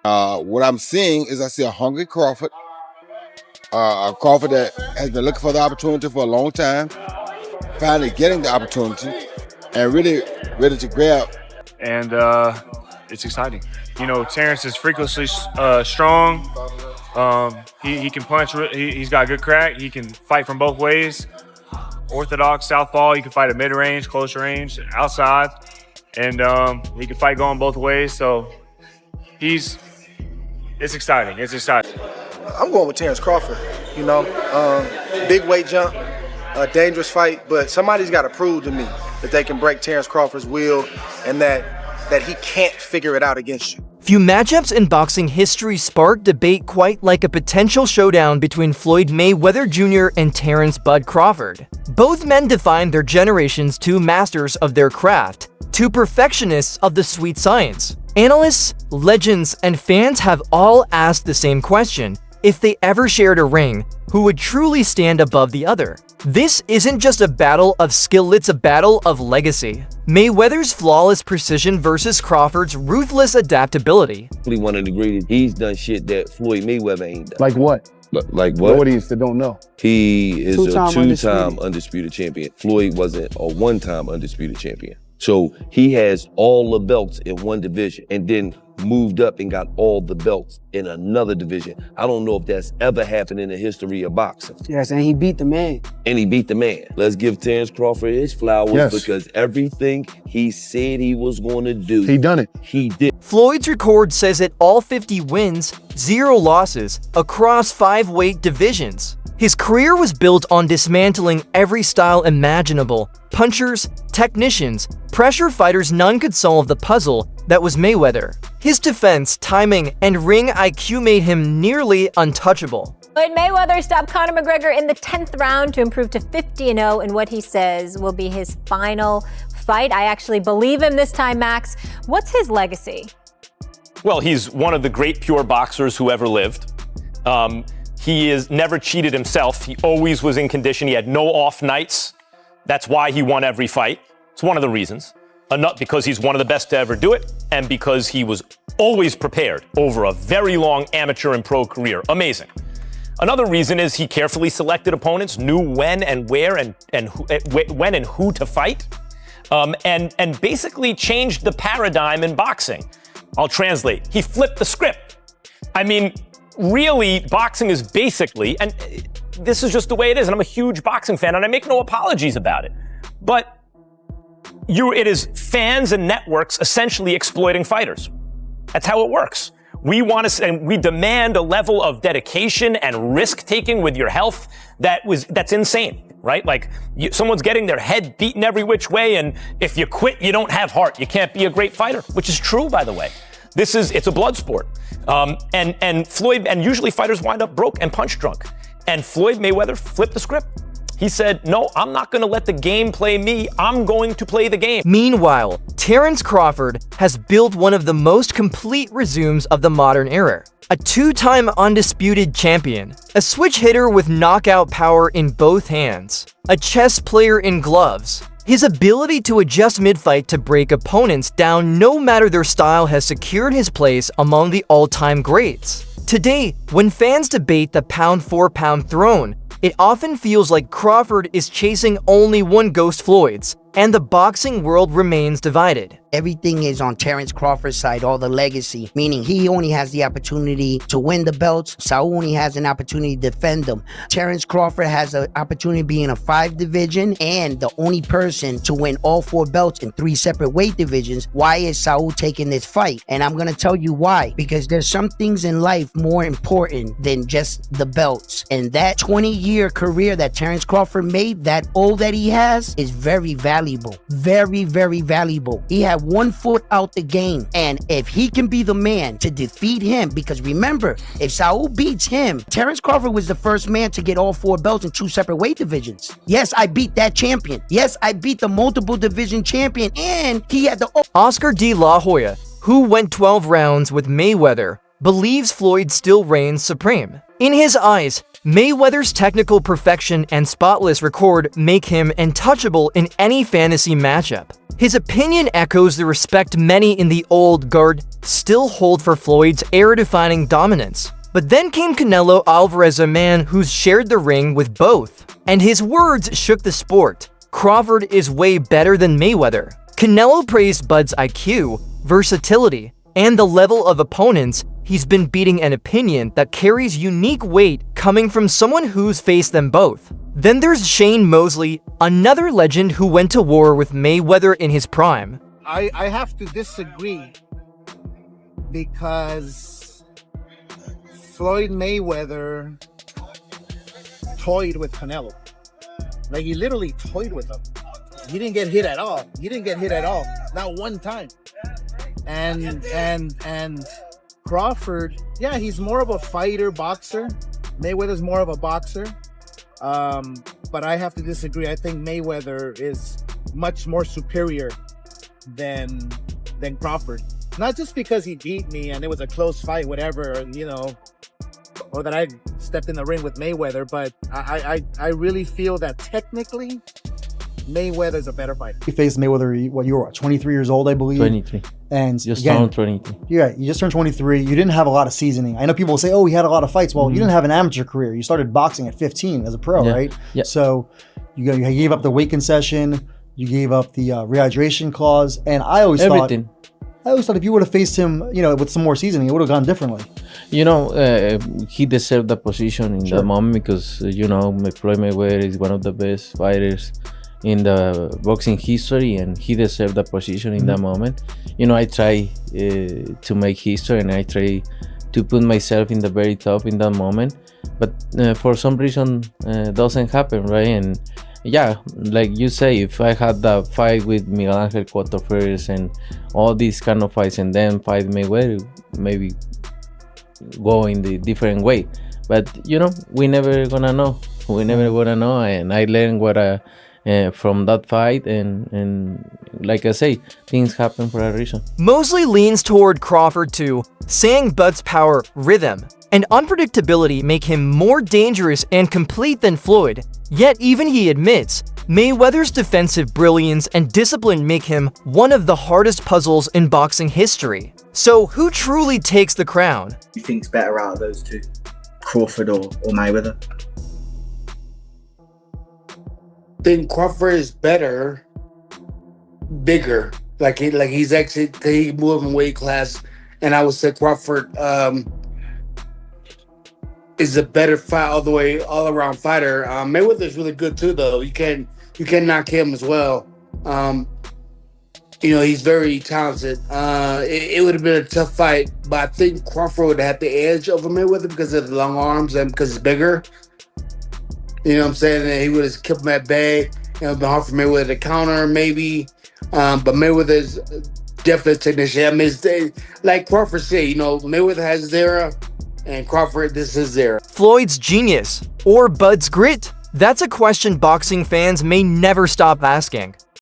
What I'm seeing is I see a hungry Crawford, a Crawford that has been looking for the opportunity for a long time, finally getting the opportunity, and really ready to grab. And it's exciting. You know, Terence is freakishly strong. He can punch. He's got good crack. He can fight from both ways. Orthodox, southpaw. He can fight at mid-range, close range, outside. And he can fight going both ways. So it's exciting. It's exciting. I'm going with Terence Crawford. You know, big weight jump, a dangerous fight, but somebody's got to prove to me that they can break Terence Crawford's will and that he can't figure it out against you. Few matchups in boxing history sparked debate quite like a potential showdown between Floyd Mayweather Jr. and Terence "Bud" Crawford. Both men defined their generation's two masters of their craft, two perfectionists of the sweet science. Analysts, legends, and fans have all asked the same question: if they ever shared a ring, who would truly stand above the other? This isn't just a battle of skill, it's a battle of legacy. Mayweather's flawless precision versus Crawford's ruthless adaptability. One of the greatest. He's done shit that Floyd Mayweather ain't done. Like what? Like what? The audience that don't know. He is a two-time undisputed champion. Floyd wasn't a one-time undisputed champion. So he has all the belts in one division and then moved up and got all the belts in another division. I don't know if that's ever happened in the history of boxing. Yes, and he beat the man. And he beat the man. Let's give Terence Crawford his flowers because everything he said he was going to do, he done it. He did. Floyd's record says it all 50 wins, 0 losses, across 5 weight divisions. His career was built on dismantling every style imaginable. Punchers, technicians, pressure fighters, none could solve the puzzle that was Mayweather. His defense, timing, and ring IQ made him nearly untouchable. Floyd Mayweather stopped Conor McGregor in the 10th round to improve to 50-0 in what he says will be his final fight. I actually believe him this time, Max. What's his legacy? Well, he's one of the great pure boxers who ever lived. He is never cheated himself. He always was in condition. He had no off nights. That's why he won every fight. It's one of the reasons. Not because he's one of the best to ever do it, and because he was always prepared over a very long amateur and pro career. Amazing. Another reason is he carefully selected opponents, knew when and where and when and who to fight, and basically changed the paradigm in boxing. I'll translate. He flipped the script. I mean, really, boxing is basically, and this is just the way it is, and I'm a huge boxing fan, and I make no apologies about it, but it is fans and networks essentially exploiting fighters. That's how it works. We demand a level of dedication and risk-taking with your health that's insane, right? Like, someone's getting their head beaten every which way, and if you quit, you don't have heart. You can't be a great fighter, which is true, by the way. It's a blood sport. And Floyd, and usually fighters wind up broke and punch drunk. And Floyd Mayweather flipped the script. He said, no, I'm not going to let the game play me. I'm going to play the game. Meanwhile, Terence Crawford has built one of the most complete resumes of the modern era. A 2-time undisputed champion, a switch hitter with knockout power in both hands, a chess player in gloves. His ability to adjust mid-fight to break opponents down no matter their style has secured his place among the all-time greats. Today, when fans debate the pound-for-pound throne, it often feels like Crawford is chasing only one ghost, Floyd's, and the boxing world remains divided. Everything is on Terence Crawford's side, all the legacy, meaning he only has the opportunity to win the belts. Saul only has an opportunity to defend them. Terence Crawford has an opportunity to be in a 5 division and the only person to win all 4 belts in 3 separate weight divisions. Why is Saul taking this fight? And I'm going to tell you why. Because there's some things in life more important than just the belts. And that 20-year career that Terence Crawford made, that all that he has, is very valuable. Very, very valuable. He had 1 foot out the game, and if he can be the man to defeat him, because remember, if Saul beats him, Terence Crawford was the first man to get all 4 belts in 2 separate weight divisions. Yes, I beat that champion. Yes, I beat the multiple division champion, and he had the Oscar De La Hoya, who went 12 rounds with Mayweather, believes Floyd still reigns supreme. In his eyes, Mayweather's technical perfection and spotless record make him untouchable in any fantasy matchup. His opinion echoes the respect many in the old guard still hold for Floyd's era-defining dominance. But then came Canelo Alvarez, a man who's shared the ring with both, and his words shook the sport. Crawford is way better than Mayweather. Canelo praised Bud's IQ, versatility, and the level of opponents he's been beating, an opinion that carries unique weight coming from someone who's faced them both. Then there's Shane Mosley, another legend who went to war with Mayweather in his prime. I have to disagree because Floyd Mayweather toyed with Canelo. Like, he literally toyed with him. He didn't get hit at all. Not one time. And Crawford, yeah, he's more of a fighter, boxer. Mayweather's more of a boxer. But I have to disagree. I think Mayweather is much more superior than Crawford. Not just because he beat me and it was a close fight, whatever, you know, or that I stepped in the ring with Mayweather, but I really feel that technically Mayweather's a better fighter. You faced Mayweather, what, you were 23 years old, I believe? 23. And Just again, turned 23. yeah, you just turned 23. You didn't have a lot of seasoning. I know people say, oh, he had a lot of fights. Well, you didn't have an amateur career. You started boxing at 15 as a pro, right? Yeah. So you gave up the weight concession. You gave up the rehydration clause. And I always thought if you would have faced him, you know, with some more seasoning, it would have gone differently. You know, he deserved the position in that moment because, you know, Floyd Mayweather is one of the best fighters in the boxing history, and he deserved the position in that moment. You know, I try to make history, and I try to put myself in the very top in that moment, but for some reason doesn't happen, right? And yeah, like you say, if I had that fight with Miguel Angel Cotto first and all these kind of fights, and then fight Mayweather, maybe go in the different way. But you know, we never gonna know. And I learned what from that fight, and like I say, things happen for a reason. Mosley leans toward Crawford too, saying Bud's power, rhythm, and unpredictability make him more dangerous and complete than Floyd. Yet even he admits, Mayweather's defensive brilliance and discipline make him one of the hardest puzzles in boxing history. So who truly takes the crown? Who you think's better out of those two, Crawford or Mayweather? I think Crawford is better, bigger. Like he's actually, he moved in weight class, and I would say Crawford is a better fight all around fighter. Mayweather is really good too, though. You can't knock him as well. You know, he's very talented. It would have been a tough fight, but I think Crawford would have had the edge over Mayweather because of the long arms and because it's bigger. You know what I'm saying? And he would have kept him at bay. It would have been hard for Mayweather to counter, maybe. But Mayweather's definitely a technician. I mean, it's, like Crawford said, you know, Mayweather has his era, and Crawford, this is his era. Floyd's genius or Bud's grit? That's a question boxing fans may never stop asking.